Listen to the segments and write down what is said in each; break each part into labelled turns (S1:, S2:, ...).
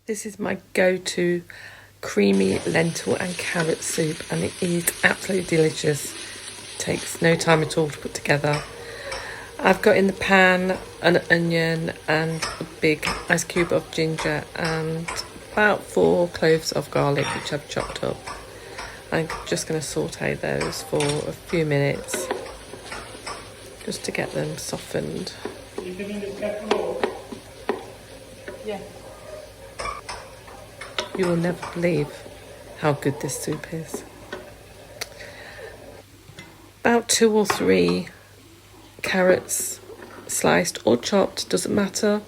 S1: This is my go-to creamy lentil and carrot soup, and it is absolutely delicious. It takes no time at all to put together. I've got in the pan an onion and a big ice cube of ginger and about 4 cloves of garlic, which I've chopped up. I'm just going to saute those for a few minutes just to get them softened. Yeah. You will never believe how good this soup is. About 2 or 3 carrots, sliced or chopped, doesn't matter.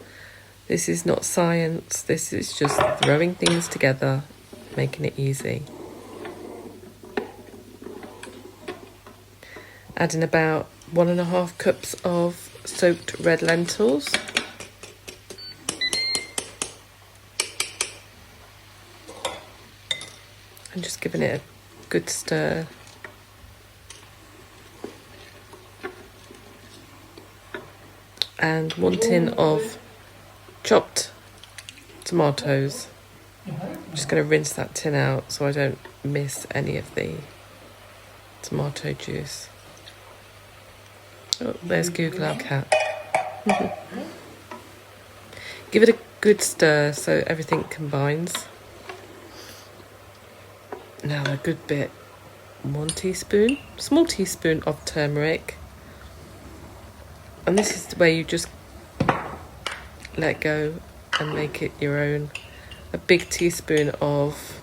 S1: This is not science. This is just throwing things together, making it easy. Adding about 1.5 cups of soaked red lentils. And just giving it a good stir. And 1 tin of chopped tomatoes. I'm just going to rinse that tin out so I don't miss any of the tomato juice. Oh, there's Google our cat. Give it a good stir so everything combines. Now a good bit, 1 teaspoon, small teaspoon of turmeric. And this is where you just let go and make it your own. A big teaspoon of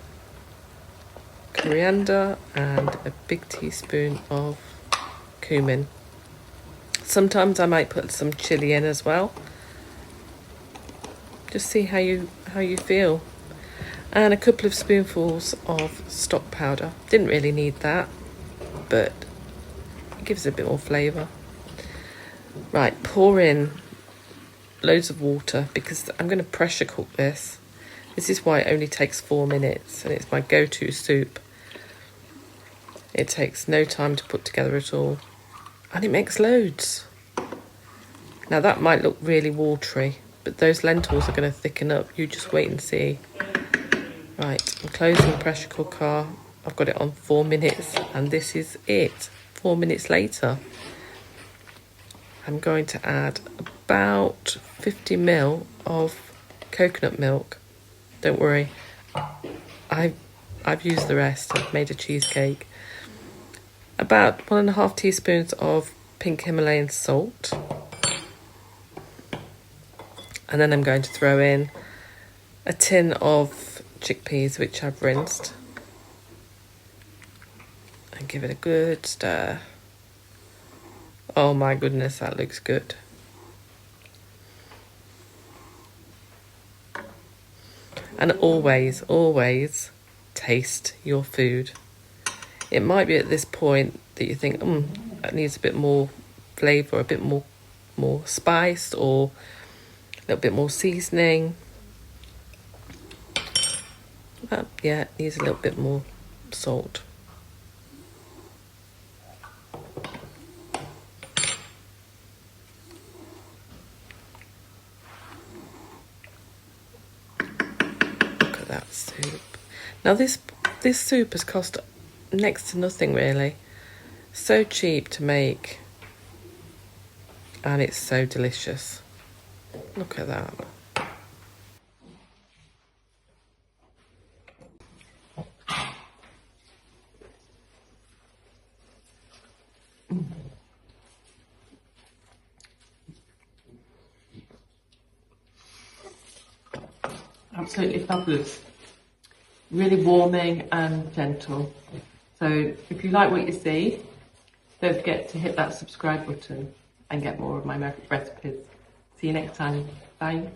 S1: coriander and a big teaspoon of cumin. Sometimes I might put some chili in as well. Just see how you feel. And a couple of spoonfuls of stock powder. Didn't really need that, but it gives it a bit more flavour. Right, pour in loads of water because I'm going to pressure cook this. This is why it only takes 4 minutes, and it's my go-to soup. It takes no time to put together at all, and it makes loads. Now that might look really watery, but those lentils are going to thicken up. You just wait and see. Right, I'm closing the pressure cooker. I've got it on 4 minutes, and this is it. 4 minutes later, I'm going to add about 50 ml of coconut milk. Don't worry, I've used the rest. I've made a cheesecake. About 1.5 teaspoons of pink Himalayan salt. And then I'm going to throw in a tin of chickpeas, which I've rinsed, and give it a good stir. Oh my goodness, that looks good. And always taste your food. It might be at this point that you think, that needs a bit more flavour, a bit more spice, or a little bit more seasoning. Yeah, it needs a little bit more salt. Look at that soup. Now this soup has cost next to nothing really. So cheap to make, and it's so delicious. Look at that. Absolutely fabulous. Really warming and gentle. So if you like what you see, don't forget to hit that subscribe button and get more of my recipes. See you next time. Bye.